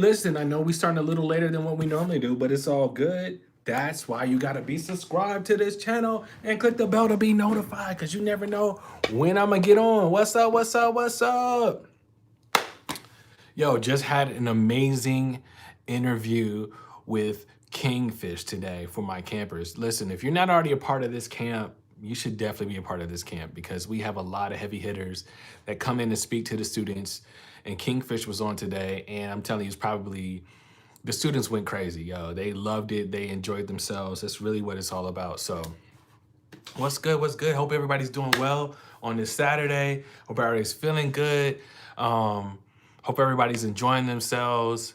listen, I know we starting a little later than what we normally do, but it's all good. That's why you gotta be subscribed to this channel and click the bell to be notified, because you never know when I'm gonna get on. What's up, what's up, what's up? Yo, just had an amazing interview with Kingfish today for my campers. Listen, if you're not already a part of this camp, you should definitely be a part of this camp, because we have a lot of heavy hitters that come in and speak to the students. And Kingfish was on today, and I'm telling you, it's probably, the students went crazy, yo. They loved it, they enjoyed themselves. That's really what it's all about. So what's good, what's good? Hope everybody's doing well on this Saturday. Hope everybody's feeling good. Hope everybody's enjoying themselves.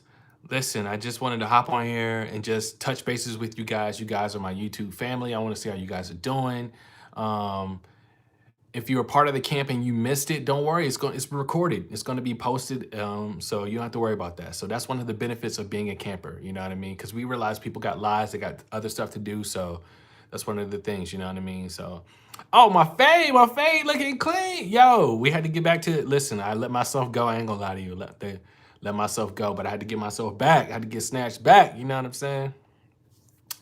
Listen, I just wanted to hop on here and just touch bases with you guys. You guys are my YouTube family. I want to see how you guys are doing. If you're a part of the camp and you missed it, don't worry. It's recorded. It's going to be posted, so you don't have to worry about that. So that's one of the benefits of being a camper. You know what I mean? Because we realize people got lives, they got other stuff to do. So that's one of the things. You know what I mean? So, oh, my fade looking clean. Yo, we had to get back to it. Listen, I let myself go. I ain't gonna lie to you. Let myself go, but I had to get myself back. I had to get snatched back. You know what I'm saying?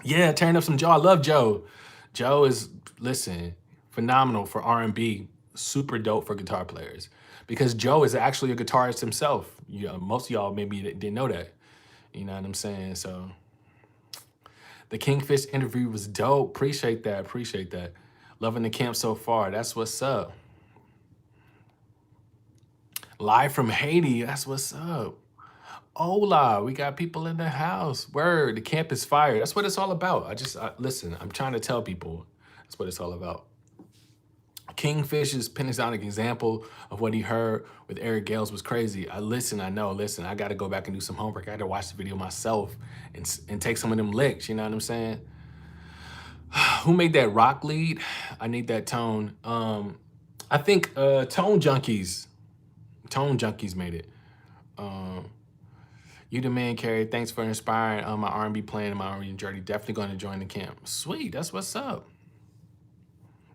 Yeah, turn up some Joe. I love Joe. Joe is, listen, phenomenal for R&B, super dope for guitar players, because Joe is actually a guitarist himself. You know, most of y'all maybe didn't know that. You know what I'm saying? So the Kingfish interview was dope. Appreciate that. Appreciate that. Loving the camp so far. That's what's up. Live from Haiti. That's what's up. Hola, we got people in the house. Word, the camp is fire. That's what it's all about. Listen, I'm trying to tell people that's what it's all about. Kingfish's pentatonic example of what he heard with Eric Gales was crazy. I got to go back and do some homework. I got to watch the video myself and take some of them licks, you know what I'm saying? Who made that rock lead? I need that tone. I think Tone Junkies made it. You the man, Kerry. Thanks for inspiring my R&B playing and my R&B journey. Definitely going to join the camp. Sweet, that's what's up.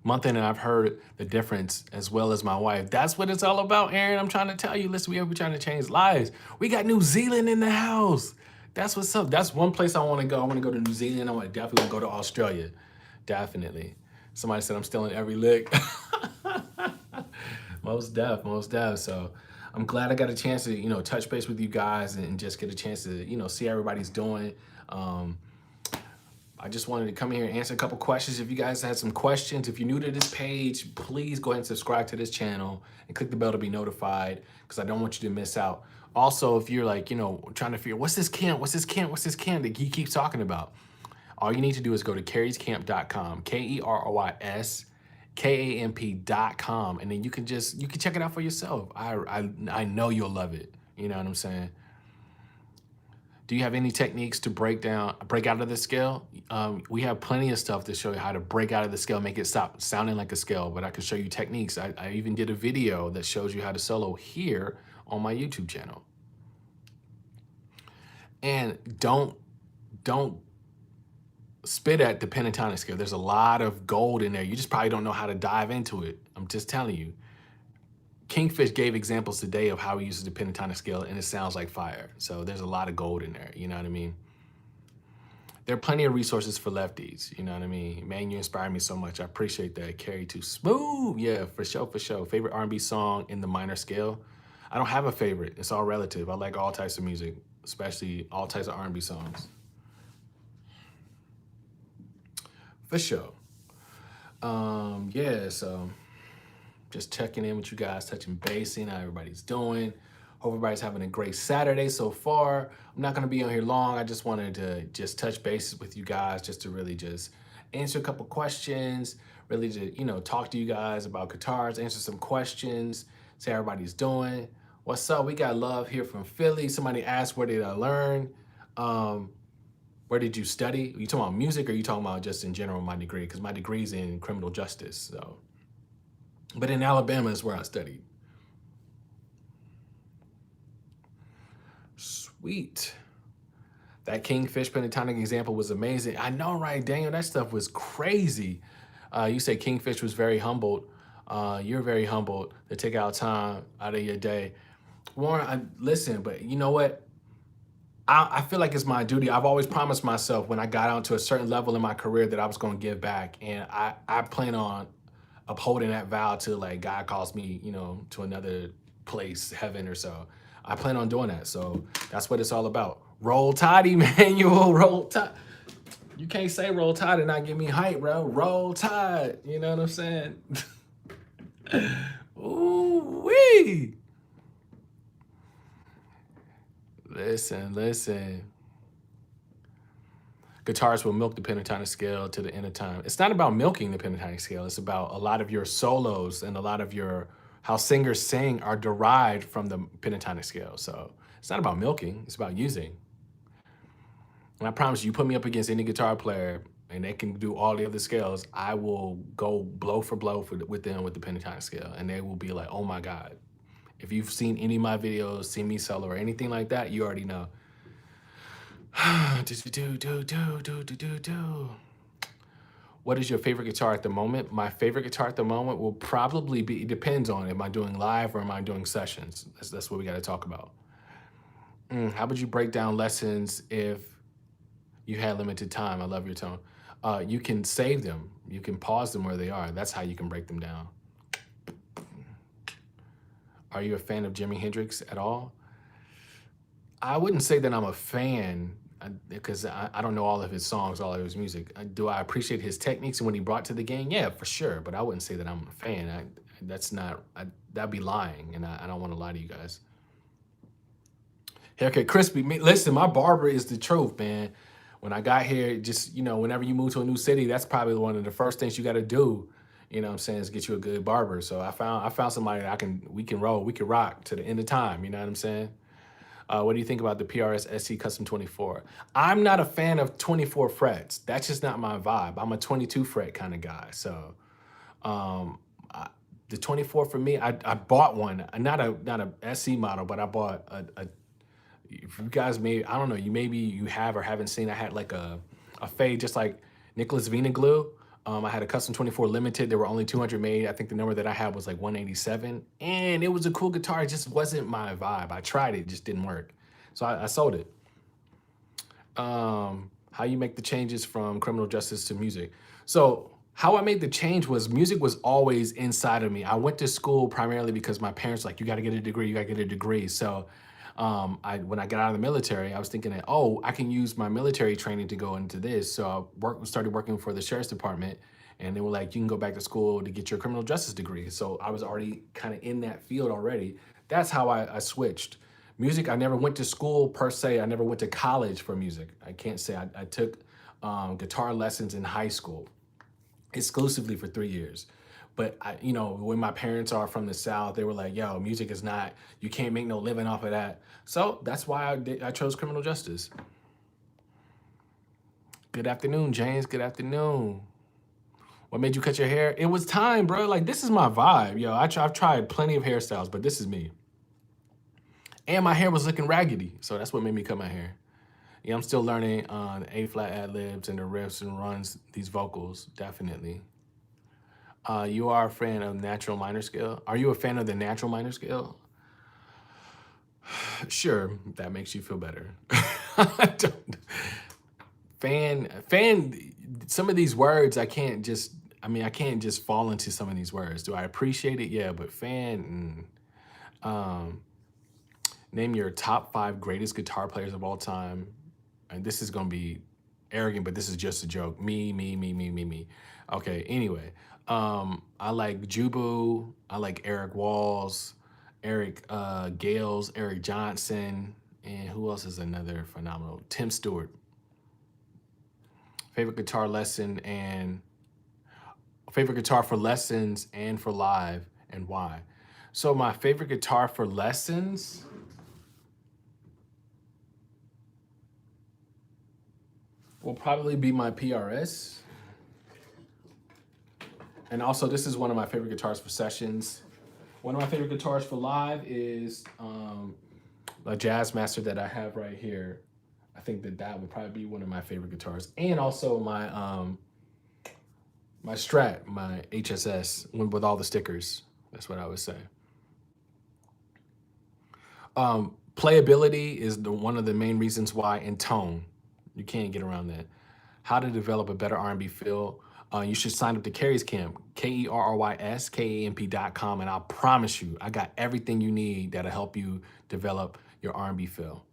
Month in and I've heard the difference, as well as my wife. That's what it's all about, Aaron. I'm trying to tell you, listen, we are trying to change lives. We got New Zealand in the house. That's what's up. That's one place I want to go. I want to go to New Zealand. I want to definitely go to Australia. Definitely. Somebody said I'm still in every lick. Most def. So I'm glad I got a chance to, touch base with you guys and just get a chance to, see how everybody's doing. I just wanted to come here and answer a couple questions. If you guys had some questions, if you're new to this page, please go ahead and subscribe to this channel and click the bell to be notified, because I don't want you to miss out. Also, if you're like, trying to figure, what's this camp that he keeps talking about? All you need to do is go to kerryscamp.com, KERRYSKAMP.com, and then you can check it out for yourself. I know you'll love it. You know what I'm saying? Do you have any techniques to break out of the scale? We have plenty of stuff to show you how to break out of the scale, make it stop sounding like a scale, but I can show you techniques. I even did a video that shows you how to solo here on my YouTube channel. And don't spit at the pentatonic scale. There's a lot of gold in there. You just probably don't know how to dive into it. I'm just telling you. Kingfish gave examples today of how he uses the pentatonic scale, and it sounds like fire. So there's a lot of gold in there, you know what I mean? There are plenty of resources for lefties, you know what I mean? Man, you inspire me so much. I appreciate that. Kerry too smooth. Yeah, for sure. Favorite R&B song in the minor scale? I don't have a favorite. It's all relative. I like all types of music, especially all types of R&B songs. For sure. Yeah, so just checking in with you guys, touching base, seeing how everybody's doing. Hope everybody's having a great Saturday so far. I'm not gonna be on here long. I just wanted to just touch bases with you guys, just to really just answer a couple questions, really to, talk to you guys about guitars, answer some questions, see how everybody's doing. What's up? We got love here from Philly. Somebody asked, where did I learn? Where did you study? Are you talking about music, or are you talking about just in general my degree? Because my degree's in criminal justice, so. But in Alabama is where I studied. Sweet. That Kingfish pentatonic example was amazing. I know, right, Daniel? That stuff was crazy. You say Kingfish was very humbled. You're very humbled to take out time out of your day. Warren, listen, but you know what? I feel like it's my duty. I've always promised myself when I got out to a certain level in my career that I was going to give back. And I plan on upholding that vow till like God calls me, you know, to another place, heaven or so. I plan on doing that. So that's what it's all about. Roll Tide, Emmanuel. Roll Tide. You can't say Roll Tide and not give me hype, bro. Roll Tide. You know what I'm saying? Ooh wee. Listen. Guitarists will milk the pentatonic scale to the end of time. It's not about milking the pentatonic scale. It's about a lot of your solos and a lot of your how singers sing are derived from the pentatonic scale. So it's not about milking. It's about using. And I promise you put me up against any guitar player and they can do all the other scales, I will go blow for blow with them with the pentatonic scale. And they will be like, oh my God. If you've seen any of my videos, seen me solo or anything like that, you already know. What is your favorite guitar at the moment? My favorite guitar at the moment will probably be, it depends on, am I doing live or am I doing sessions? That's what we got to talk about. How would you break down lessons if you had limited time? I love your tone. You can save them. You can pause them where they are. That's how you can break them down. Are you a fan of Jimi Hendrix at all? I wouldn't say that I'm a fan because I don't know all of his songs, all of his music. Do I appreciate his techniques and what he brought to the game? Yeah, for sure. But I wouldn't say that I'm a fan. That'd be lying, and I don't want to lie to you guys. Haircut crispy. Listen, my barber is the truth, man. When I got here, just, you know, whenever you move to a new city, that's probably one of the first things you got to do. You know what I'm saying, is get you a good barber. So I found somebody that we can rock to the end of time. You know what I'm saying? What do you think about the PRS SC Custom 24? I'm not a fan of 24 frets. That's just not my vibe. I'm a 22 fret kind of guy. So the 24 for me, I bought one, not a SC model, but I bought a if you guys I don't know, you have or haven't seen, I had like a fade just like Nicholas Vina glue. I had a custom 24 limited. There were only 200 made. I think the number that I had was like 187. And it was a cool guitar. It just wasn't my vibe. I tried it, it just didn't work. So I sold it. How you make the changes from criminal justice to music. So how I made the change was music was always inside of me. I went to school primarily because my parents were like, you got to get a degree, you got to get a degree. So when I got out of the military, I was thinking that, oh, I can use my military training to go into this. So I started working for the sheriff's department, and they were like, you can go back to school to get your criminal justice degree. So I was already kind of in that field already. That's how I switched. Music, I never went to school per se. I never went to college for music. I can't say I took guitar lessons in high school exclusively for 3 years. But you know, when my parents are from the South, they were like, yo, music is not, you can't make no living off of that. So that's why I chose criminal justice. Good afternoon, James. Good afternoon. What made you cut your hair? It was time, bro. Like, this is my vibe. Yo, I've tried plenty of hairstyles, but this is me. And my hair was looking raggedy. So that's what made me cut my hair. Yeah, I'm still learning on A-flat ad-libs and the riffs and runs, these vocals, definitely. You are a fan of natural minor scale. Are you a fan of the natural minor scale? Sure, that makes you feel better. Fan, some of these words, I can't just fall into some of these words. Do I appreciate it? Yeah, but fan, name your top 5 greatest guitar players of all time. And this is gonna be arrogant, but this is just a joke. Me. Okay, anyway. I like Jubu, I like Eric Walls, Eric Gales, Eric Johnson, and who else is another phenomenal? Tim Stewart. Favorite guitar lesson and favorite guitar for lessons and for live, and why? So my favorite guitar for lessons, will probably be my PRS. And also, this is one of my favorite guitars for sessions. One of my favorite guitars for live is a Jazz Master that I have right here. I think that would probably be one of my favorite guitars. And also my my Strat, my HSS, one with all the stickers. That's what I would say. Playability is one of the main reasons why, and tone. You can't get around that. How to develop a better R&B feel. You should sign up to Kerry's Camp, KerrysCamp.com, and I promise you, I got everything you need that'll help you develop your R&B feel.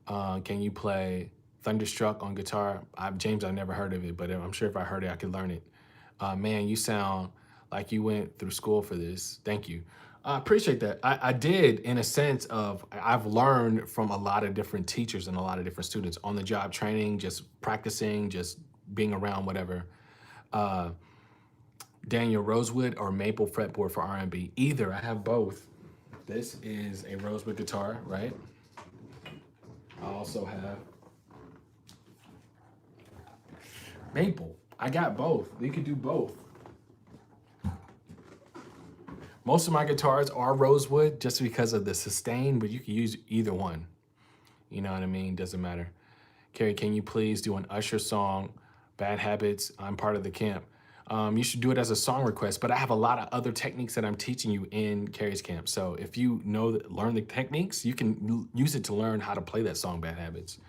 Can you play Thunderstruck on guitar? James, I've never heard of it, but I'm sure if I heard it, I could learn it. Man, you sound like you went through school for this. Thank you. I appreciate that. I did, in a sense of, I've learned from a lot of different teachers and a lot of different students on the job training, just practicing, just being around, whatever. Daniel, rosewood or maple fretboard for R&B? Either. I have both. This is a rosewood guitar, right? I also have maple. I got both. You could do both. Most of my guitars are rosewood just because of the sustain, but you can use either one. You know what I mean? Doesn't matter. Kerry, can you please do an Usher song, Bad Habits? I'm part of the camp. You should do it as a song request, but I have a lot of other techniques that I'm teaching you in Kerry's Camp. So if you know, learn the techniques, you can use it to learn how to play that song, Bad Habits.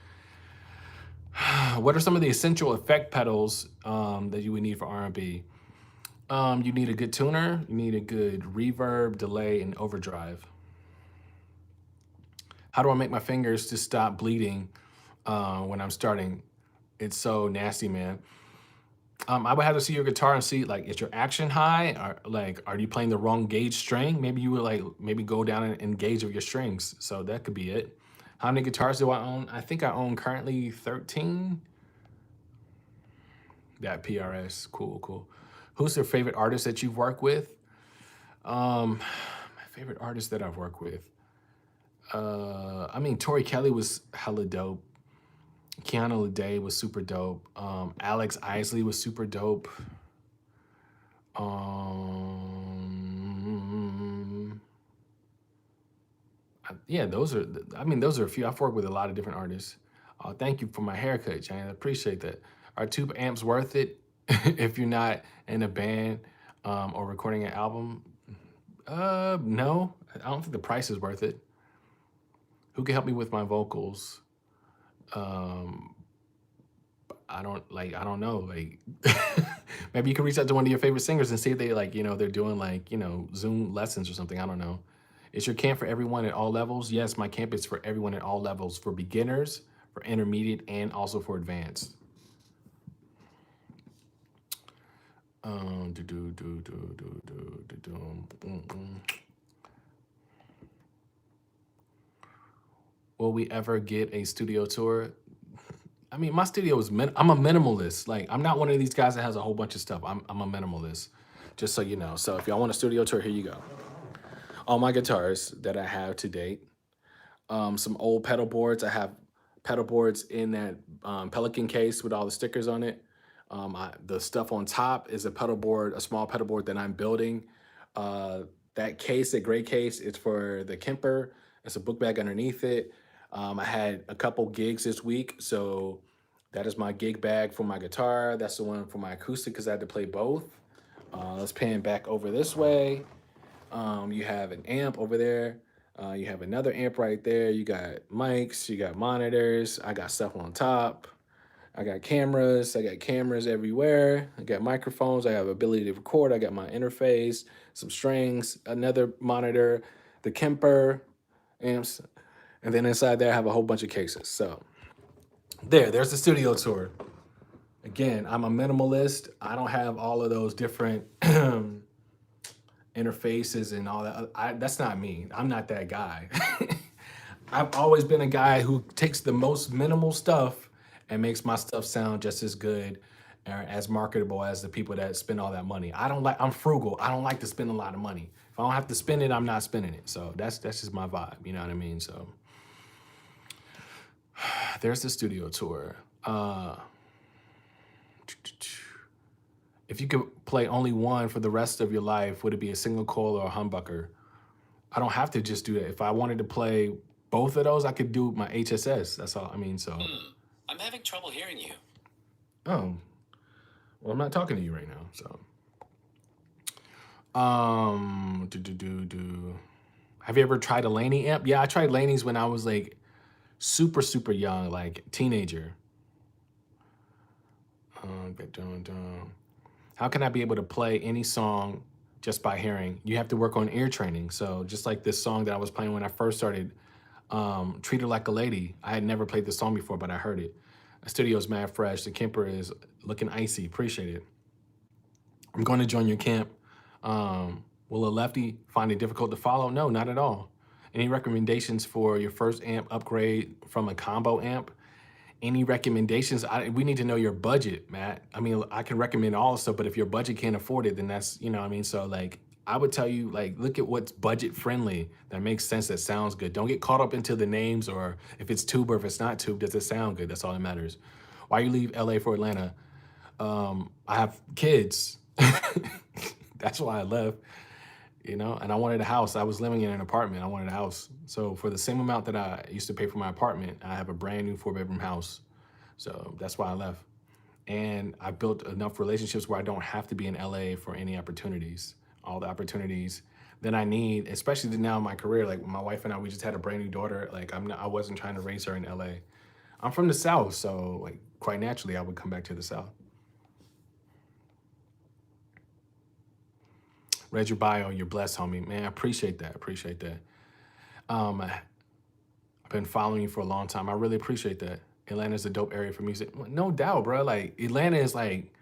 What are some of the essential effect pedals that you would need for R&B? You need a good tuner, you need a good reverb, delay, and overdrive. How do I make my fingers to stop bleeding when I'm starting? It's so nasty, man. I would have to see your guitar and see, like, is your action high? Or like, are you playing the wrong gauge string? Maybe you would like, maybe go down and engage with your strings. So that could be it. How many guitars do I own? I think I own currently 13. That PRS, cool, cool. Who's your favorite artist that you've worked with? My favorite artist that I've worked with. I mean, Tori Kelly was hella dope. Keanu Lede was super dope. Alex Isley was super dope. Yeah, those are, I mean, those are a few. I've worked with a lot of different artists. Thank you for my haircut, Jane. I appreciate that. Are tube amps worth it if you're not in a band or recording an album? No, I don't think the price is worth it. Who can help me with my vocals? I don't know, like, maybe you can reach out to one of your favorite singers and see if they, like, you know, they're doing, like, you know, Zoom lessons or something. I don't know. Is your camp for everyone at all levels? Yes, my camp is for everyone at all levels, for beginners, for intermediate, and also for advanced. Will we ever get a studio tour? I mean, my studio is, I'm a minimalist. Like, I'm not one of these guys that has a whole bunch of stuff. I'm a minimalist, just so you know. So if y'all want a studio tour, here you go. All my guitars that I have to date. Some old pedal boards. I have pedal boards in that Pelican case with all the stickers on it. The stuff on top is a pedal board, a small pedal board that I'm building. That case, that gray case, it's for the Kemper. It's a book bag underneath it. I had a couple gigs this week, so that is my gig bag for my guitar. That's the one for my acoustic because I had to play both. Let's pan back over this way. You have an amp over there. You have another amp right there. You got mics, you got monitors. I got stuff on top. I got cameras. I got cameras everywhere. I got microphones. I have ability to record. I got my interface, some strings, another monitor, the Kemper amps. And then inside there, I have a whole bunch of cases. So there's the studio tour. Again, I'm a minimalist. I don't have all of those different interfaces and all that. That's not me. I'm not that guy. I've always been a guy who takes the most minimal stuff and makes my stuff sound just as good or as marketable as the people that spend all that money. I'm frugal. I don't like to spend a lot of money. If I don't have to spend it, I'm not spending it. So that's just my vibe. You know what I mean? So there's the studio tour. If you could play only one for the rest of your life, would it be a single coil or a humbucker? I don't have to just do that. If I wanted to play both of those, I could do my HSS. That's all. I mean, so. I'm having trouble hearing you. Oh, well, I'm not talking to you right now, so. How Have you ever tried a Laney amp? Yeah, I tried Laney's when I was like super, super young, like teenager. How can I be able to play any song just by hearing? You have to work on ear training. So just like this song that I was playing when I first started, Treat Her Like a Lady. I had never played this song before, but I heard it. The studio's mad fresh. The Kemper is looking icy. Appreciate it. I'm going to join your camp. Will a lefty find it difficult to follow? No, not at all. Any recommendations for your first amp upgrade from a combo amp? Any recommendations? We need to know your budget, Matt. I mean, I can recommend all the stuff, but if your budget can't afford it, then that's, you know what I mean? So like, I would tell you, like, look at what's budget friendly, that makes sense, that sounds good. Don't get caught up into the names or if it's tube or if it's not tube, does it sound good? That's all that matters. Why you leave LA for Atlanta? I have kids. That's why I left, you know, and I wanted a house. I was living in an apartment. I wanted a house. So for the same amount that I used to pay for my apartment, I have a brand new 4-bedroom house. So that's why I left. And I built enough relationships where I don't have to be in LA for any opportunities. All the opportunities that I need, especially now in my career. Like my wife and I, we just had a brand new daughter. Like I wasn't trying to raise her in LA. I'm from the South, so like quite naturally I would come back to the South. Read your bio, you're blessed, homie. Man, I appreciate that. Appreciate that. I've been following you for a long time. I really appreciate that. Atlanta's a dope area for music. No doubt, bro. Like Atlanta is like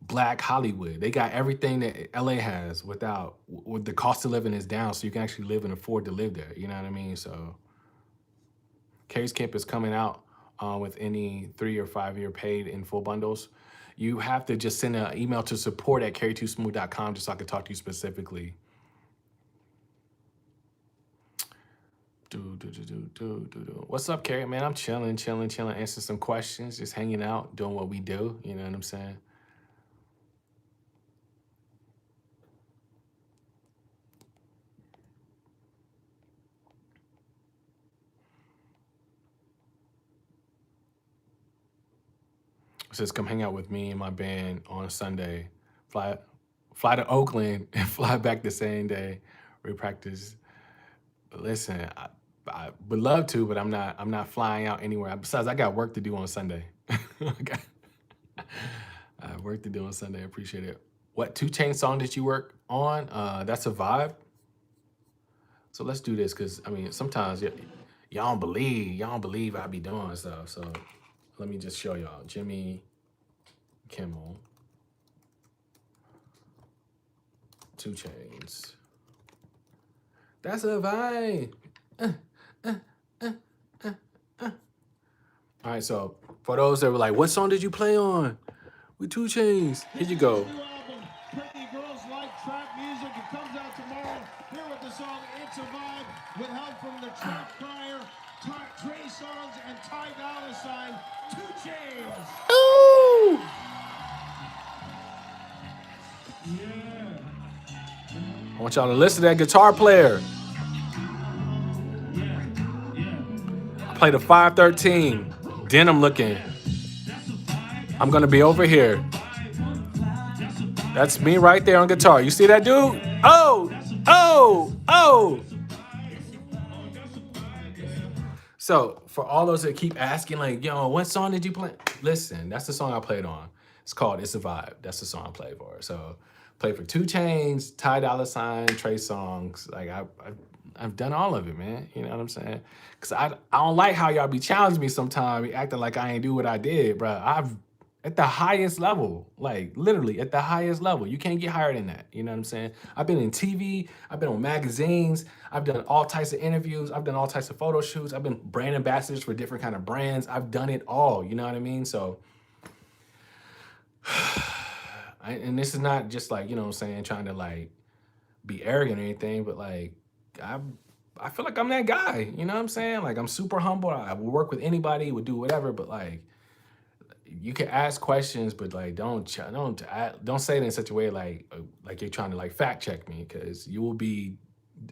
Black Hollywood. They got everything that LA has without, with the cost of living is down, so you can actually live and afford to live there. You know what I mean? So Kerry's Camp is coming out with any 3 or 5 year paid in full bundles. You have to just send an email to support@kerry2smooth.com just so I can talk to you specifically. What's up, Kerry? Man, I'm chilling, answering some questions, just hanging out, doing what we do. You know what I'm saying? It says, come hang out with me and my band on Sunday. Fly to Oakland and fly back the same day. We practice. Listen, I would love to, but I'm not flying out anywhere. Besides, I got work to do on Sunday. I have work to do on Sunday. I appreciate it. What 2 Chainz song did you work on? That's a vibe. So let's do this, because I mean sometimes y'all don't believe I be doing stuff. So let me just show y'all. Jimmy Kimmel, 2 Chainz. That's a vibe. All right, so for those that were like, what song did you play on with 2 Chainz? Here you go. Pretty girls like trap music. It comes out tomorrow. Here with the song It's a Vibe, with help from the Trap Crier, Trey Songz, and Ty Dolla $ign, 2 Chainz. Ooh! Yeah. I want y'all to listen to that guitar player. I played a 513, denim looking. I'm gonna be over here. That's me right there on guitar. You see that dude? Oh, oh, oh. So for all those that keep asking, like, yo, what song did you play? Listen, that's the song I played on. It's called It's a Vibe. That's the song I played for. So played for 2 Chainz, Ty Dolla $ign, Trey Songz. Like I've done all of it, man. You know what I'm saying? Cause I don't like how y'all be challenging me sometimes, acting like I ain't do what I did, bro. I've at the highest level, like literally at the highest level. You can't get higher than that. You know what I'm saying? I've been in TV, I've been on magazines, I've done all types of interviews, I've done all types of photo shoots, I've been brand ambassadors for different kind of brands. I've done it all, you know what I mean? So, and this is not just like, you know what I'm saying, trying to like be arrogant or anything, but like, I feel like I'm that guy, you know what I'm saying? Like I'm super humble, I will work with anybody, would do whatever, but like, you can ask questions, but like don't say it in such a way like you're trying to like fact check me, because you will be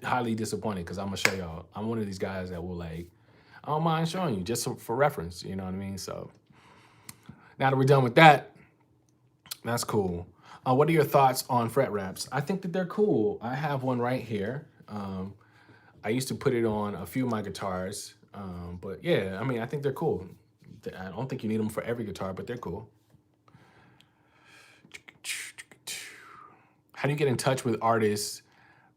highly disappointed. Because I'm gonna show y'all, I'm one of these guys that will like, I don't mind showing you just for reference. You know what I mean? So now that we're done with that, that's cool. What are your thoughts on fret wraps? I think that they're cool. I have one right here. I used to put it on a few of my guitars, but yeah, I mean, I think they're cool. I don't think you need them for every guitar, but they're cool. How do you get in touch with artists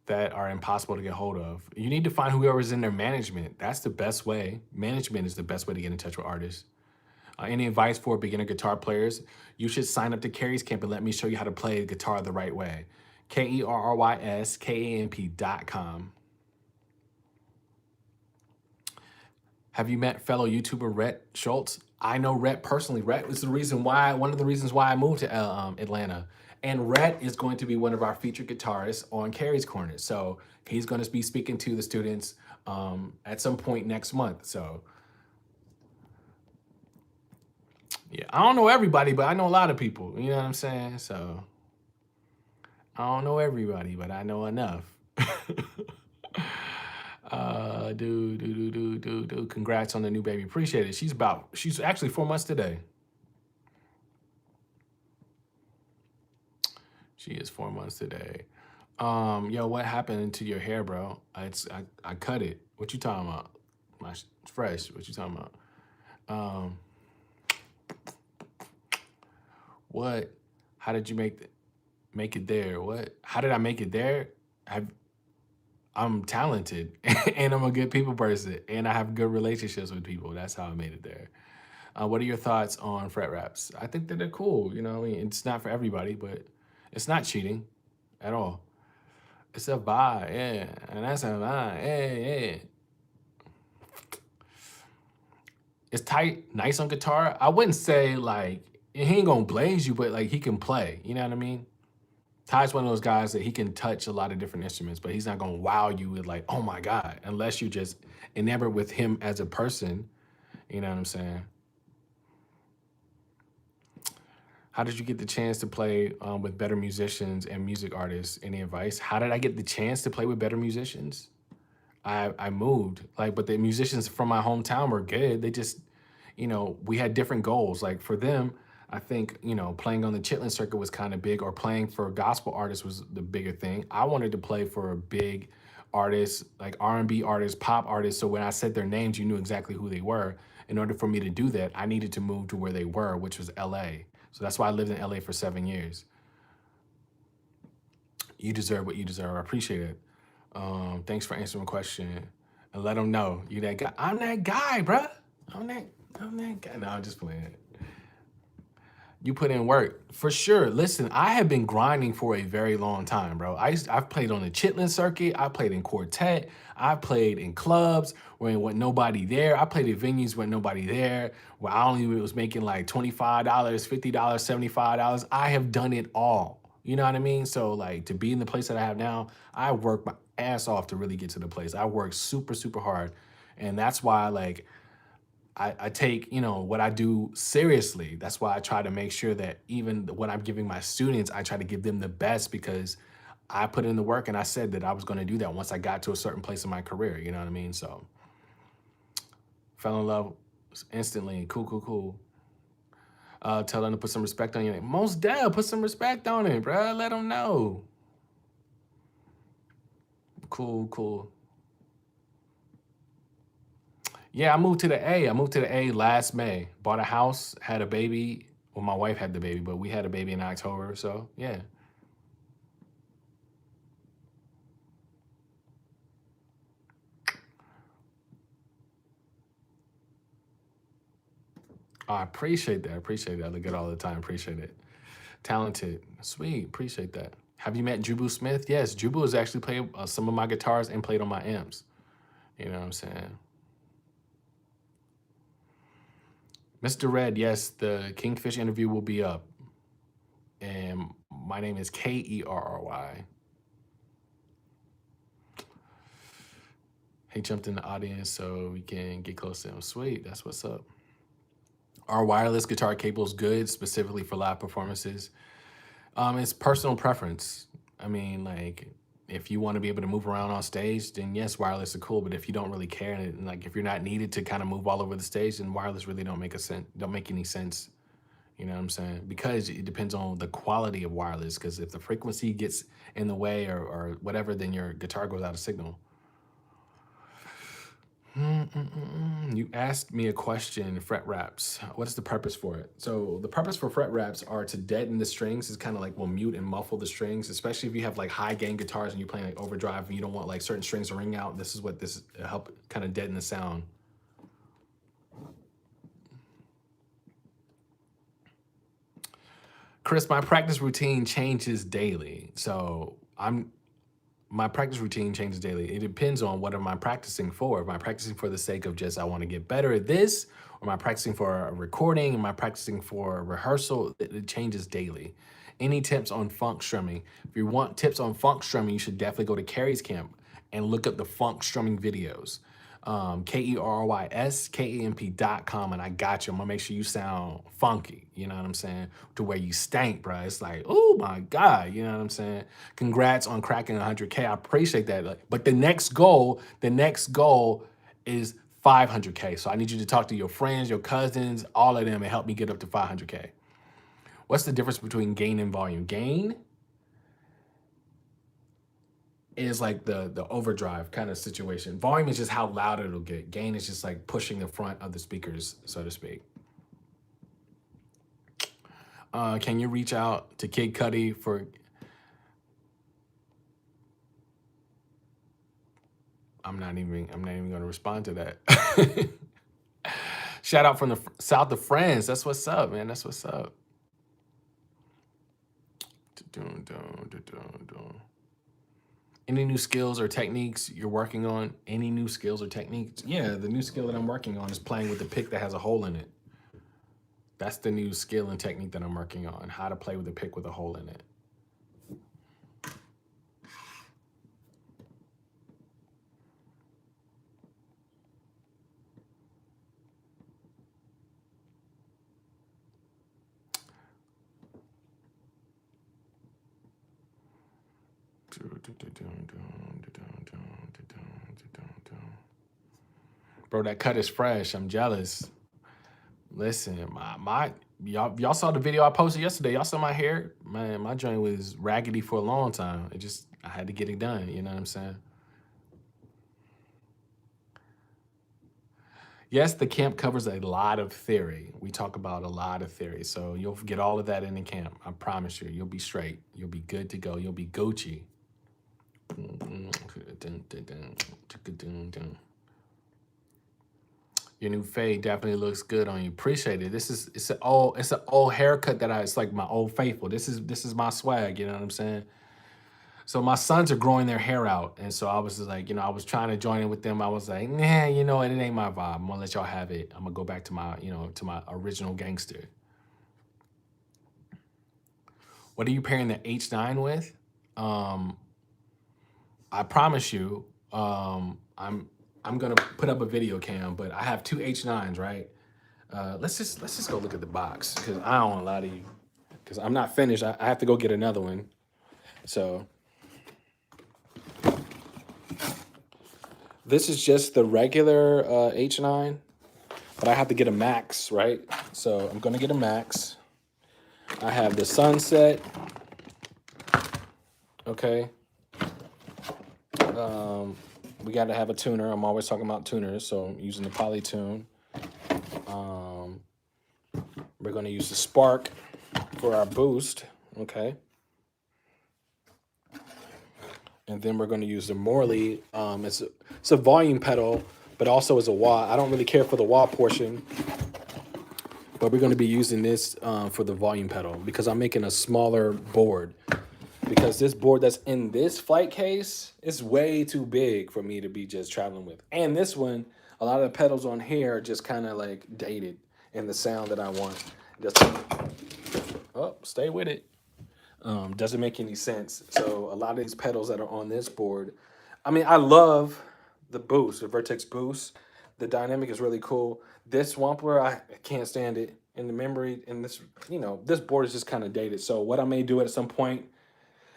that are impossible to get hold of? You need to find whoever's in their management. That's the best way. Management is the best way to get in touch with artists. Any advice for beginner guitar players? You should sign up to Kerry's Camp and let me show you how to play guitar the right way. KerrysKamp.com. Have you met fellow YouTuber Rhett Schultz? I know Rhett personally. Rhett is one of the reasons why I moved to Atlanta. And Rhett is going to be one of our featured guitarists on Kerry's Corner. So he's going to be speaking to the students at some point next month. So yeah, I don't know everybody, but I know a lot of people. You know what I'm saying? So I don't know everybody, but I know enough. Congrats on the new baby. Appreciate it. She's actually 4 months today. She is 4 months today. Yo, what happened to your hair, bro? I cut it. What you talking about? It's fresh. What you talking about? What? How did you make it there? What? How did I make it there? I'm talented and I'm a good people person and I have good relationships with people. That's how I made it there. What are your thoughts on fret wraps? I think that they're cool. You know, I mean, it's not for everybody, but it's not cheating at all. It's a vibe, yeah, and that's a vibe, yeah. It's tight, nice on guitar. I wouldn't say like he ain't gonna blaze you, but like he can play. You know what I mean? Ty's one of those guys that he can touch a lot of different instruments, but he's not gonna wow you with like, oh my God, unless you just enamored with him as a person. You know what I'm saying? How did you get the chance to play with better musicians and music artists? Any advice? How did I get the chance to play with better musicians? I moved, like, but the musicians from my hometown were good. They just, you know, we had different goals. Like for them, I think, you know, playing on the Chitlin circuit was kind of big, or playing for gospel artists was the bigger thing. I wanted to play for a big artists, like R&B artists, pop artists. So when I said their names, you knew exactly who they were. In order for me to do that, I needed to move to where they were, which was LA. So that's why I lived in LA for 7 years. You deserve what you deserve. I appreciate it. Thanks for answering the question. And let them know you that guy. I'm that guy, bruh. I'm that guy. No, I'm just playing. You put in work for sure. Listen, I have been grinding for a very long time, bro. I've played on the Chitlin circuit. I played in quartet. I played in clubs where there wasn't nobody there. I played at venues where nobody there, where I only was making like $25, $50, $75. I have done it all. You know what I mean? So like to be in the place that I have now, I work my ass off to really get to the place. I work super, super hard. And that's why like I take, you know, what I do seriously. That's why I try to make sure that even what I'm giving my students, I try to give them the best because I put in the work and I said that I was going to do that once I got to a certain place in my career. You know what I mean? So fell in love instantly. Cool. Tell them to put some respect on your name. Most def, put some respect on it, bro. Let them know. Cool. Yeah, I moved to the A. I moved to the A last May. Bought a house, had a baby. Well, my wife had the baby, but we had a baby in October. So, yeah. I appreciate that. I look good all the time. Appreciate it. Talented. Sweet. Appreciate that. Have you met Jubu Smith? Yes, Jubu has actually played some of my guitars and played on my amps. You know what I'm saying? Mr. Red, yes, the Kingfish interview will be up. And my name is Kerry. He jumped in the audience so we can get close to him. Sweet, that's what's up. Are wireless guitar cables good specifically for live performances? It's personal preference. I mean, like, if you want to be able to move around on stage, then yes, wireless are cool. But if you don't really care, and like if you're not needed to kind of move all over the stage, then wireless really don't make any sense. You know what I'm saying? Because it depends on the quality of wireless. Because if the frequency gets in the way or whatever, then your guitar goes out of signal. You asked me a question, fret wraps. What is the purpose for it? So the purpose for fret wraps are to deaden the strings. It's kind of like will mute and muffle the strings, especially if you have like high gain guitars and you're playing like overdrive and you don't want like certain strings to ring out. This is what this help kind of deaden the sound. Chris, my practice routine changes daily. So my practice routine changes daily. It depends on what am I practicing for. Am I practicing for the sake of just I want to get better at this? Or am I practicing for a recording? Am I practicing for a rehearsal? It changes daily. Any tips on funk strumming? If you want tips on funk strumming, you should definitely go to Kerry's camp and look up the funk strumming videos. KERYSKAMP.com, and I got you. I'm gonna make sure you sound funky, you know what I'm saying? To where you stank, bro. It's like, oh my God, you know what I'm saying? Congrats on cracking 100K. I appreciate that. But the next goal is 500K. So I need you to talk to your friends, your cousins, all of them, and help me get up to 500K. What's the difference between gain and volume? Gain is like the overdrive kind of situation. Volume is just how loud it'll get. Gain is just like pushing the front of the speakers, so to speak. Can you reach out to Kid Cudi for... I'm not even going to respond to that. Shout out from the south of France. That's what's up, man. That's what's up. Any new skills or techniques you're working on? Any new skills or techniques? Yeah, the new skill that I'm working on is playing with the pick that has a hole in it. That's the new skill and technique that I'm working on, how to play with a pick with a hole in it. Bro, that cut is fresh. I'm jealous. Listen, y'all saw the video I posted yesterday. Y'all saw my hair. Man, my joint was raggedy for a long time. I had to get it done. You know what I'm saying? Yes, the camp covers a lot of theory. We talk about a lot of theory. So you'll get all of that in the camp. I promise you. You'll be straight. You'll be good to go. You'll be Gucci. Your new fade definitely looks good on you. Appreciate it. It's an old haircut that it's like my old faithful. This is my swag, you know what I'm saying? So my sons are growing their hair out. And so I was just like, I was trying to join in with them. I was like, nah, it ain't my vibe. I'm gonna let y'all have it. I'm gonna go back to my, to my original gangster. What are you pairing the H9 with? I promise you, I'm gonna put up a video cam, but I have two H9s, right? Let's just go look at the box, because I don't want to lie to you, because I'm not finished. I have to go get another one. So this is just the regular H9, but I have to get a max, right? So I'm gonna get a max. I have the Sunset. Okay. We got to have a tuner. I'm always talking about tuners, so I'm using the Polytune. We're going to use the Spark for our boost, okay? And then we're going to use the Morley. It's a volume pedal, but also as a wah. I don't really care for the wah portion, but we're going to be using this for the volume pedal because I'm making a smaller board. Because this board that's in this flight case is way too big for me to be just traveling with. And this one, a lot of the pedals on here are just kind of like dated in the sound that I want. Stay with it. Doesn't make any sense. So a lot of these pedals that are on this board, I mean, I love the boost, the Vertex boost. The dynamic is really cool. This Swampler, I can't stand it. In the memory, and this, this board is just kind of dated. So what I may do at some point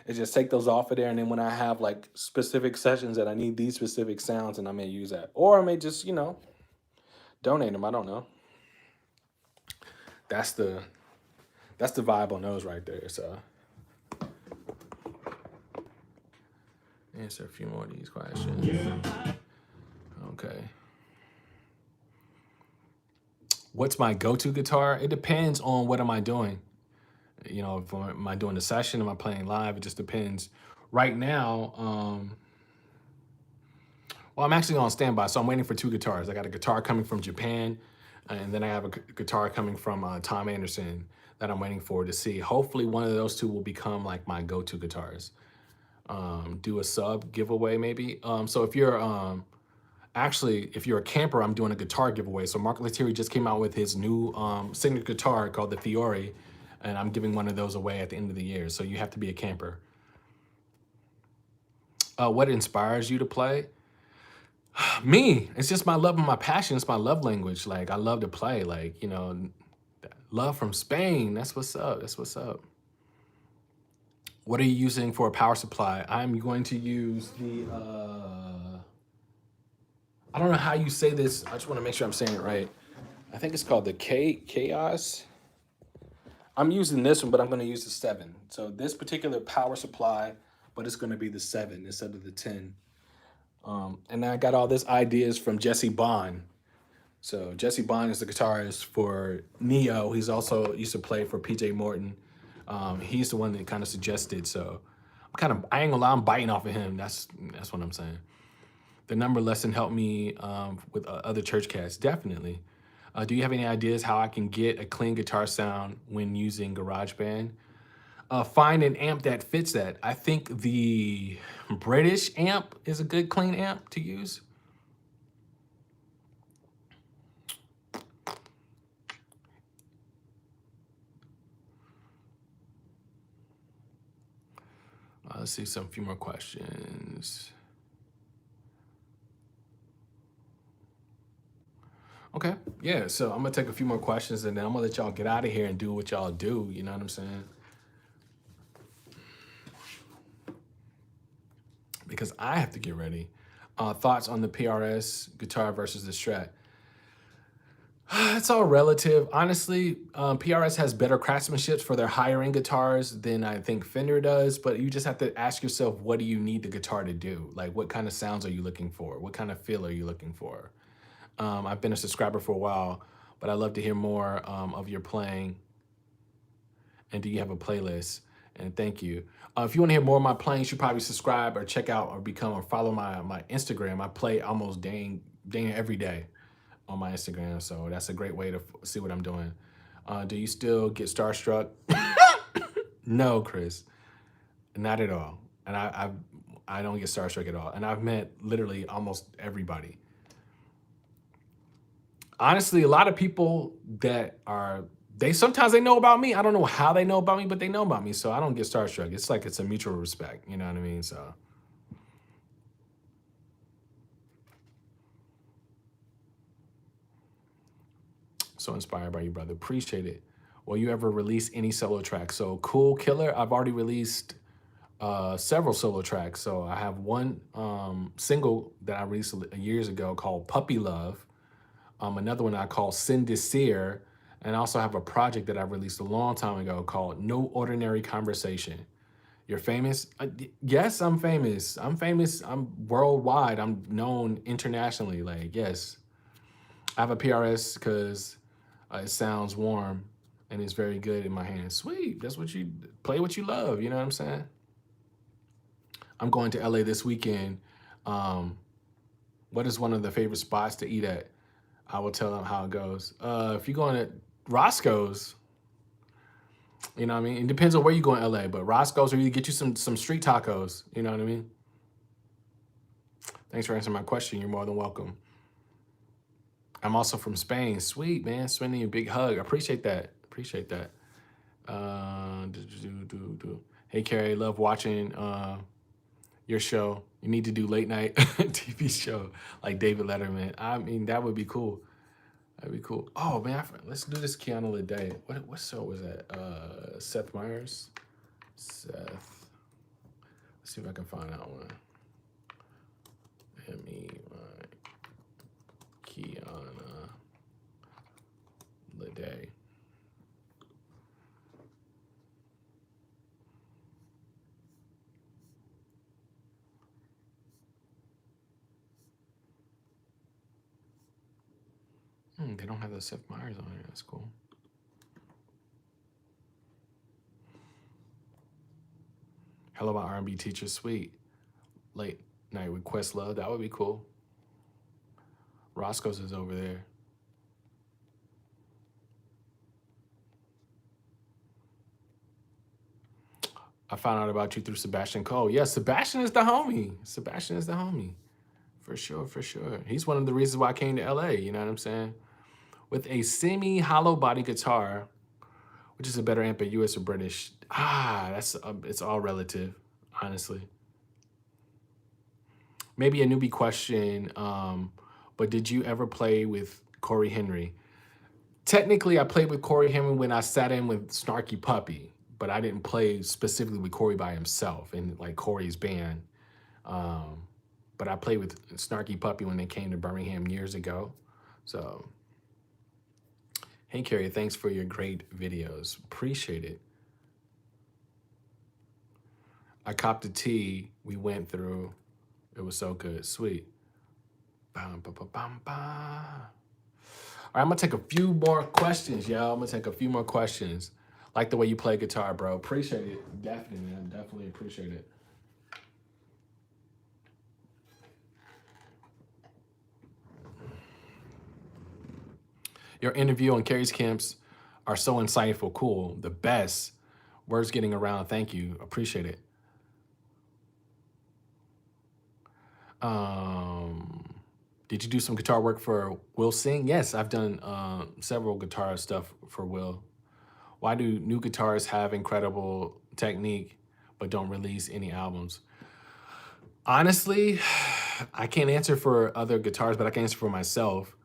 is just take those off of there, and then when I have like specific sessions that I need these specific sounds, and I may use that. Or I may just, donate them. I don't know. That's the vibe on those right there. So answer a few more of these questions. Okay. What's my go-to guitar? It depends on what am I doing. You know, if am I doing a session, am I playing live? It just depends. Right now, well, I'm actually on standby, so I'm waiting for two guitars. I got a guitar coming from Japan, and then I have a guitar coming from Tom Anderson that I'm waiting for to see. Hopefully, one of those two will become like my go-to guitars. Do a sub giveaway maybe. So if you're actually, if you're a camper, I'm doing a guitar giveaway. So Mark Lettieri just came out with his new signature guitar called the Fiore, and I'm giving one of those away at the end of the year. So you have to be a camper. What inspires you to play? Me. It's just my love and my passion. It's my love language. Like, I love to play. Like, you know, love from Spain. That's what's up. That's what's up. What are you using for a power supply? I'm going to use the, I don't know how you say this. I just want to make sure I'm saying it right. I think it's called the Chaos. I'm using this one, but I'm going to use the 7. So this particular power supply, but it's going to be the 7 instead of the 10. And I got all this ideas from Jesse Bond. So Jesse Bond is the guitarist for Neo. He's also used to play for PJ Morton. He's the one that kind of suggested. So I ain't gonna lie, I'm biting off of him. That's what I'm saying. The number lesson helped me with other church cats, definitely. Do you have any ideas how I can get a clean guitar sound when using GarageBand? Find an amp that fits that. I think the British amp is a good clean amp to use. Let's see some few more questions. Okay, yeah, so I'm gonna take a few more questions and then I'm gonna let y'all get out of here and do what y'all do, you know what I'm saying? Because I have to get ready. Thoughts on the PRS guitar versus the Strat? It's all relative. Honestly, PRS has better craftsmanship for their higher end guitars than I think Fender does, but you just have to ask yourself, what do you need the guitar to do? Like, what kind of sounds are you looking for? What kind of feel are you looking for? I've been a subscriber for a while, but I'd love to hear more of your playing. And do you have a playlist? And thank you. If you want to hear more of my playing, you should probably subscribe or check out or become or follow my Instagram. I play almost dang every day on my Instagram, so that's a great way to see what I'm doing. Do you still get starstruck? No, Chris, not at all. And I don't get starstruck at all. And I've met literally almost everybody. Honestly, a lot of people that are, sometimes they know about me. I don't know how they know about me, but they know about me. So I don't get starstruck. It's like it's a mutual respect. You know what I mean? So. So inspired by you, brother. Appreciate it. Will you ever release any solo tracks? So Cool Killer, I've already released several solo tracks. So I have one single that I released years ago called Puppy Love. Another one I call Sin Desir. And I also have a project that I released a long time ago called No Ordinary Conversation. You're famous? Yes, I'm famous. I'm famous. I'm worldwide. I'm known internationally. Like, yes. I have a PRS because it sounds warm and it's very good in my hands. Sweet. That's what you play what you love. You know what I'm saying? I'm going to LA this weekend. What is one of the favorite spots to eat at? I will tell them how it goes. If you're going to Roscoe's, you know what I mean? It depends on where you go in LA, but Roscoe's, or you get you some street tacos. You know what I mean? Thanks for answering my question. You're more than welcome. I'm also from Spain. Sweet, man. Sending you a big hug. I appreciate that. Appreciate that. Hey, Kerry, love watching your show. You need to do late night TV show like David Letterman. I mean, that would be cool. That'd be cool. Oh, man, let's do this Keanu Lede. What show was that? Seth Meyers? Seth. Let's see if I can find that one. Keanu Lede. They don't have the Seth Meyers on it. That's cool. Hello, my R&B teacher, sweet. Late night with Questlove. That would be cool. Roscoe's is over there. I found out about you through Sebastian Cole. Yeah, Sebastian is the homie. Sebastian is the homie. For sure, for sure. He's one of the reasons why I came to LA, you know what I'm saying? With a semi-hollow body guitar, which is a better amp at US or British? That's it's all relative, honestly. Maybe a newbie question, but did you ever play with Corey Henry? Technically, I played with Corey Henry when I sat in with Snarky Puppy, but I didn't play specifically with Corey by himself in like Corey's band. But I played with Snarky Puppy when they came to Birmingham years ago. So, hey, Kerry, thanks for your great videos. Appreciate it. I copped the tea we went through. It was so good. Sweet. Bam, ba, ba, bam, ba. All right, I'm going to take a few more questions, y'all. I'm going to take a few more questions. Like the way you play guitar, bro. Appreciate it. Definitely, man. Definitely appreciate it. Your interview on Kerry's Camps are so insightful, cool, the best. Words getting around, thank you, appreciate it. Did you do some guitar work for Will Sing? Yes, I've done several guitar stuff for Will. Why do new guitarists have incredible technique but don't release any albums? Honestly, I can't answer for other guitarists, but I can answer for myself.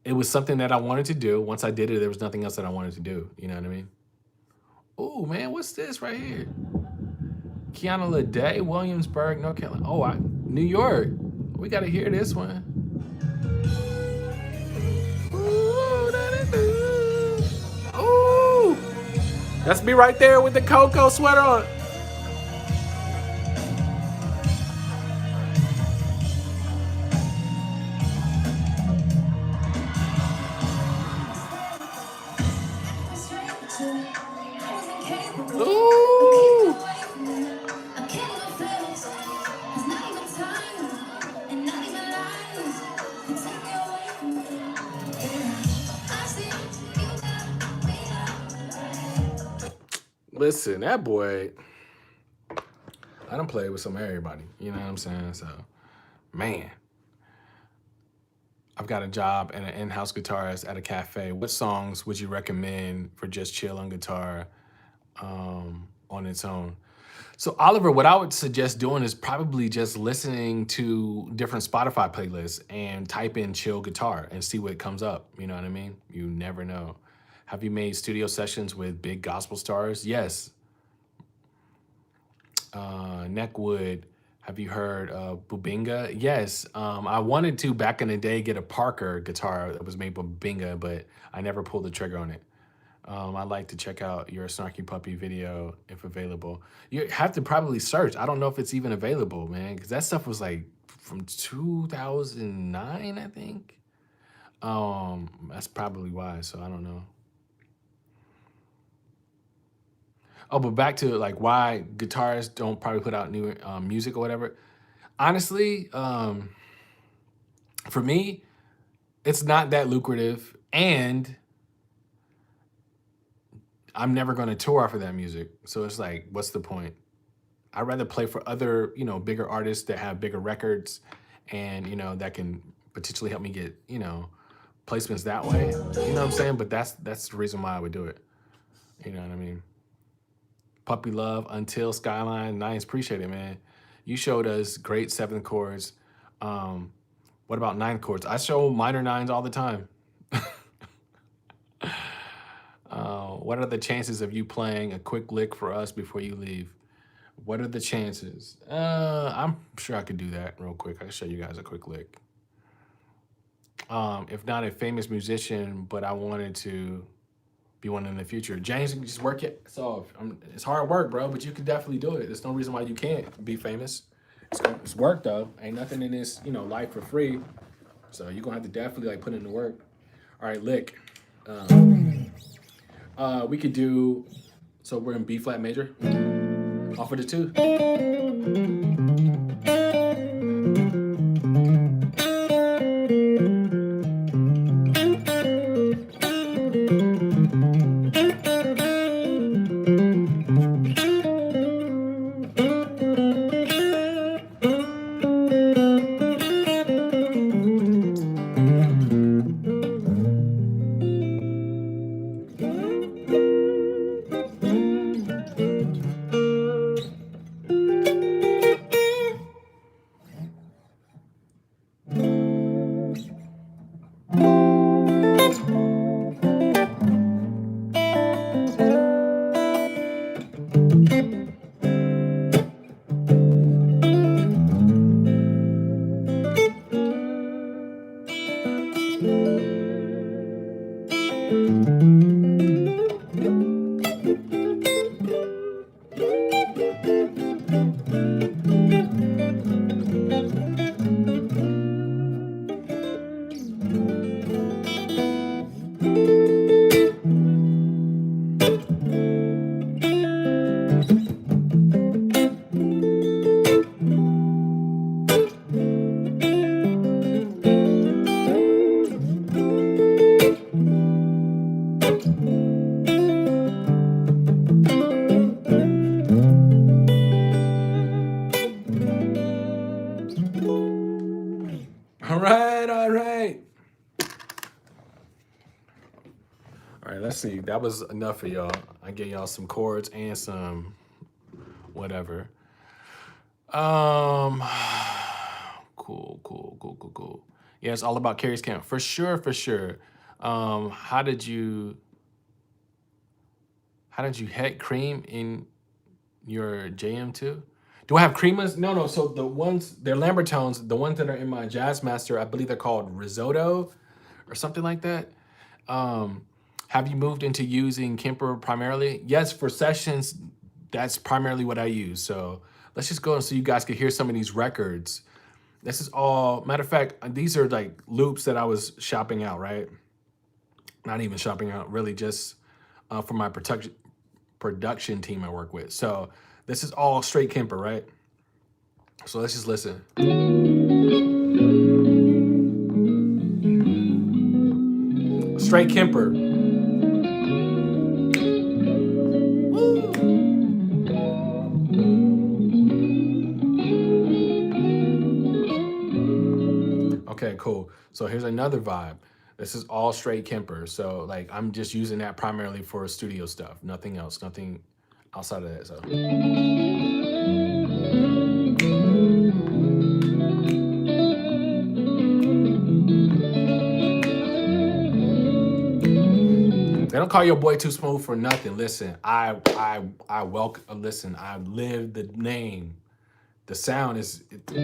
It was something that I wanted to do. Once I did it, there was nothing else that I wanted to do. You know what I mean? Oh, man, what's this right here? Kiana Lede, Williamsburg, North Carolina. Oh, New York. We got to hear this one. Ooh, that's me right there with the Coco sweater on. Ooh. Listen, that boy, I done played with some of everybody. You know what I'm saying? So, man. I've got a job and an in-house guitarist at a cafe. What songs would you recommend for just chill on guitar on its own? So Oliver, what I would suggest doing is probably just listening to different Spotify playlists and type in chill guitar and see what comes up. You know what I mean? You never know. Have you made studio sessions with big gospel stars? Yes. Neckwood. Have you heard of Bubinga? Yes, I wanted to back in the day get a Parker guitar that was made by Bubinga, but I never pulled the trigger on it. I'd like to check out your Snarky Puppy video if available. You have to probably search. I don't know if it's even available, man, because that stuff was like from 2009, I think. That's probably why, so I don't know. Oh, but back to like why guitarists don't probably put out new music or whatever. Honestly, for me, it's not that lucrative, and I'm never going to tour off of that music. So it's like, what's the point? I'd rather play for other, bigger artists that have bigger records, and that can potentially help me get, placements that way. You know what I'm saying? But that's the reason why I would do it. You know what I mean? Puppy Love, Until, Skyline, nice, appreciate it, man. You showed us great 7th chords. What about 9th chords? I show minor 9s all the time. What are the chances of you playing a quick lick for us before you leave? What are the chances? I'm sure I could do that real quick. I can show you guys a quick lick. If not a famous musician, but I wanted to be one in the future. James, you can just work it. So it's hard work, bro, but you can definitely do it. There's no reason why you can't be famous. It's work though. Ain't nothing in this, life for free. So you're gonna have to definitely put in the work. All right, lick. We could do. So we're in B flat major. Off of the 2. All right, all right. All right, let's see. That was enough for y'all. I gave y'all some chords and some whatever. Cool, cool, cool, cool, cool. Yeah, it's all about Kerry's camp. For sure, for sure. How did you hit cream in your JM2? Do I have creamas? No, no. So the ones, they're Lambertones. The ones that are in my Jazz Master, I believe they're called Risotto or something like that. Have you moved into using Kemper primarily? Yes, for sessions, that's primarily what I use. So let's just go so you guys can hear some of these records. This is all, matter of fact, these are like loops that I was shopping out, right? Not even shopping out, really just for my production team I work with. So this is all straight Kemper, right? So let's just listen. Straight Kemper. Okay, cool. So here's another vibe. This is all straight Kemper. So like I'm just using that primarily for studio stuff. Nothing else, nothing outside of that. So they don't call your boy Too Smooth for nothing. Listen, I welcome. Listen, I live the name. The sound is. You're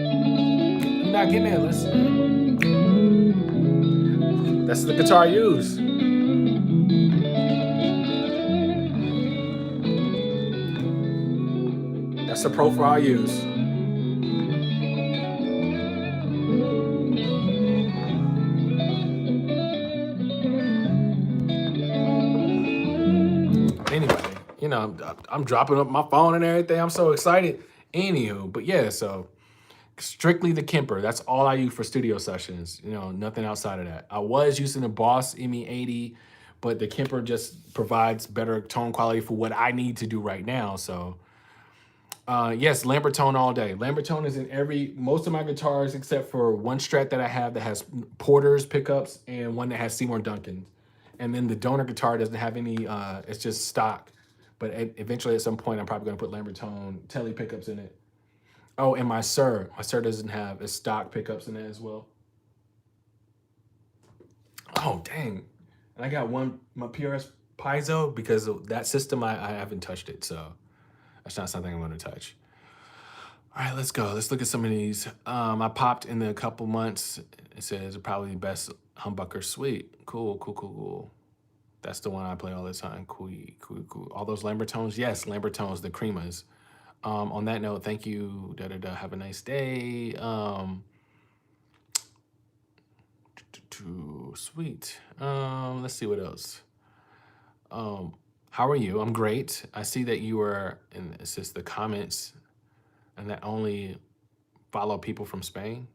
not getting it. Listen. That's the guitar I use. That's the profile I use. Anyway, you know, I'm dropping up my phone and everything. I'm so excited. Anywho, but yeah, so strictly the Kemper. That's all I use for studio sessions. You know, nothing outside of that. I was using the Boss ME80, but the Kemper just provides better tone quality for what I need to do right now. So yes, Lambertone all day. Lambertone is in most of my guitars except for one Strat that I have that has Porter's pickups and one that has Seymour Duncan's. And then the donor guitar doesn't have any, it's just stock. But eventually at some point, I'm probably gonna put Lambertone Telly pickups in it. Oh, and my Sir doesn't have a stock pickups in it as well. Oh, dang. And I got my PRS Piezo because of that system, I haven't touched it. So that's not something I'm gonna touch. All right, let's go. Let's look at some of these. I popped in a couple months. It says probably best humbucker suite. Cool, cool, cool, cool. That's the one I play all the time. Cool, cool, cool. All those Lambertones? Yes, Lambertones, the creamas. On that note, thank you. Have a nice day. Sweet. Let's see what else. How are you? I'm great. I see that you are, and it says the comments, and that only follow people from Spain.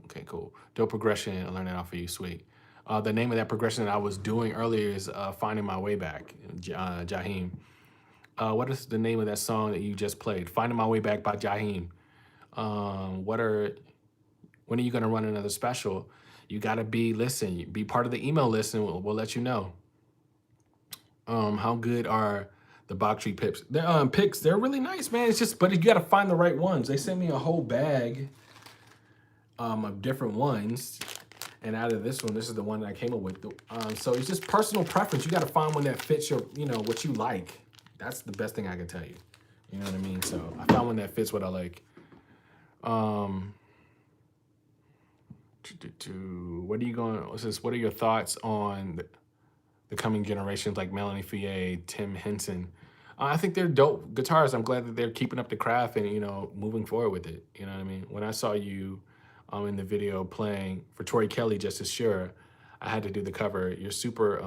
Okay, cool. Dope progression. I learned that off of you. Sweet. The name of that progression that I was doing earlier is Finding My Way Back, Jaheim. What is the name of that song that you just played? Finding My Way Back by Jaheim. When are you going to run another special? You got to be part of the email list, and we'll let you know. How good are the Bach Tree picks? They're really nice, man. It's just, but you got to find the right ones. They sent me a whole bag of different ones. And out of this one, this is the one that I came up with. So it's just personal preference. You got to find one that fits your, what you like. That's the best thing I can tell you. You know what I mean? So I found one that fits what I like. What are your thoughts on the coming generations like Melanie Fie, Tim Henson? I think they're dope guitarists. I'm glad that they're keeping up the craft and, moving forward with it. You know what I mean? When I saw you in the video playing for Tori Kelly, Just As Sure, I had to do the cover. You're super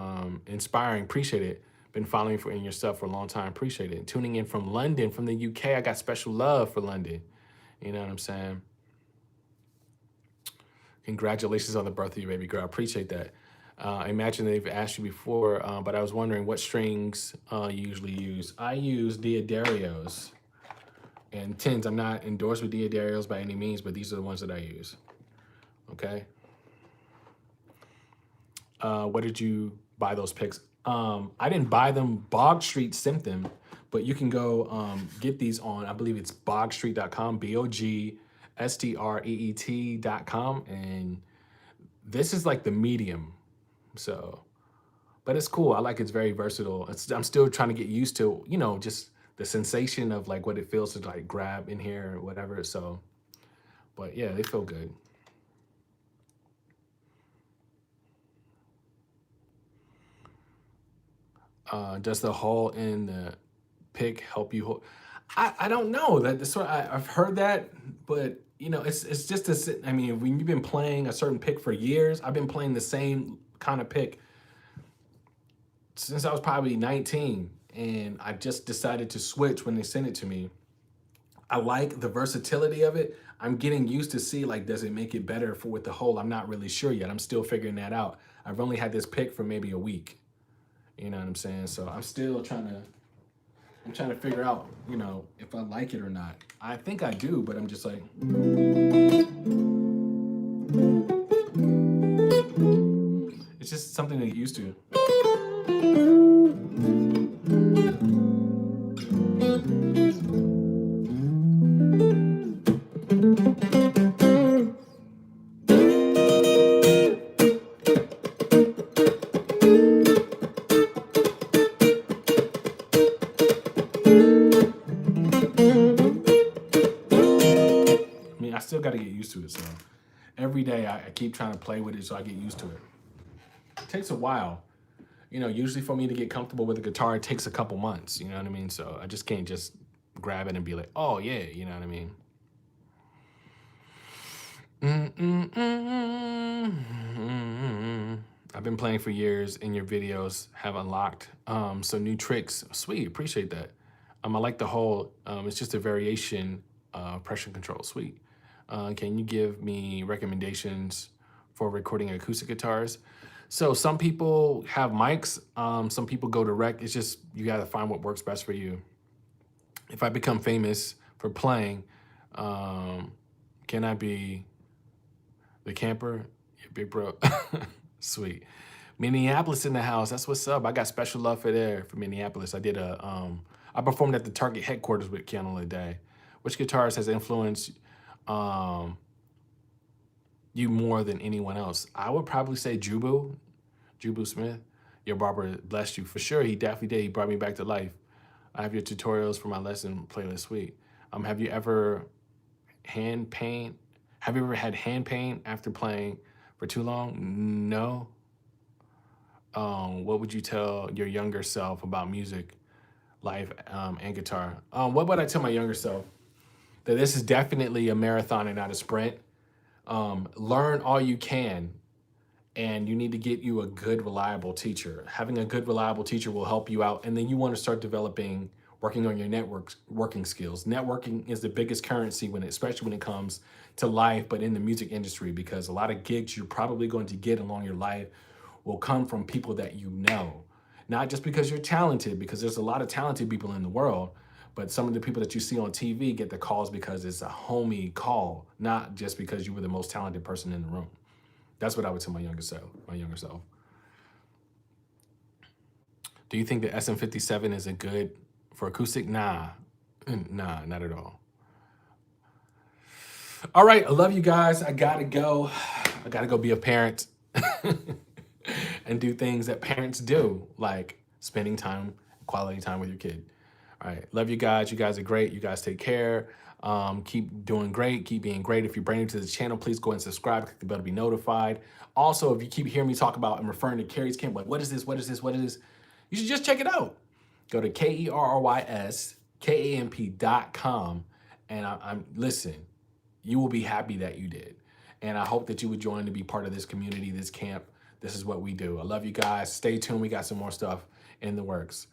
inspiring. Appreciate it. Been following in your stuff for a long time. Appreciate it. Tuning in from London, from the UK. I got special love for London. You know what I'm saying? Congratulations on the birth of your baby girl. I appreciate that. I imagine they've asked you before, but I was wondering what strings you usually use. I use Diodarios and tens. I'm not endorsed with Diodarios by any means, but these are the ones that I use. Okay. What did you buy those picks? I didn't buy them. Bog Street sent them, but you can go get these on, I believe it's bogstreet.com, BOGSTREET.com. And this is like the medium. So, but it's cool. I like it's very versatile. I'm still trying to get used to, just the sensation of like what it feels to like grab in here or whatever. So, but yeah, they feel good. Does the hole in the pick help you hold? I don't know. That's what I've heard that, but it's just I mean, when you've been playing a certain pick for years, I've been playing the same kind of pick since I was probably 19, and I just decided to switch when they sent it to me. I like the versatility of it. I'm getting used to see, like, does it make it better with the hole? I'm not really sure yet. I'm still figuring that out. I've only had this pick for maybe a week. You know what I'm saying? So I'm still trying to figure out, if I like it or not. I think I do, but I'm just like, it's just something to get used to. I still got to get used to it. So every day I keep trying to play with it so I get used to it. It takes a while. Usually for me to get comfortable with a guitar, it takes a couple months. You know what I mean? So I just can't just grab it and be like, oh yeah, you know what I mean? I've been playing for years, and your videos have unlocked some new tricks. Sweet, appreciate that. I like the whole, it's just a variation pressure control. Sweet. Can you give me recommendations for recording acoustic guitars? So some people have mics, some people go direct. It's just, you gotta find what works best for you. If I become famous for playing, can I be the camper? Yeah, big bro. Sweet. Minneapolis in the house. That's what's up. I got special love for Minneapolis. I did I performed at the Target headquarters with Keanu Day. Which guitarist has influenced you more than anyone else? I would probably say Jubu Smith. Your barber blessed you. For sure, he definitely did. He brought me back to life. I have your tutorials for my lesson playlist. Sweet. Have you ever had hand pain after playing for too long? No. What would you tell your younger self about music, life, and guitar? What would I tell my younger self? That this is definitely a marathon and not a sprint. Learn all you can. and you need to get you a good, reliable teacher. Having a good, reliable teacher will help you out. And then you want to start working on your working skills. Networking is the biggest currency especially when it comes to life, but in the music industry, because a lot of gigs you're probably going to get along your life will come from people that you know. Not just because you're talented, because there's a lot of talented people in the world, but some of the people that you see on TV get the calls because it's a homie call, not just because you were the most talented person in the room. That's what I would tell my younger self. Do you think the SM57 is a good for acoustic? Nah, nah, not at all. All right, I love you guys. I gotta go. I gotta go be a parent and do things that parents do, like spending quality time with your kid. All right, love you guys. You guys are great. You guys take care. Keep doing great. Keep being great. If you're brand new to this channel, please go and subscribe. Click the bell to be notified. Also, if you keep hearing me talk about and referring to Kerry's Camp, like, what is this? What is this? What is this? You should just check it out. Go to KerrysKamp.com. And listen, you will be happy that you did. And I hope that you would join to be part of this community, this camp. This is what we do. I love you guys. Stay tuned. We got some more stuff in the works.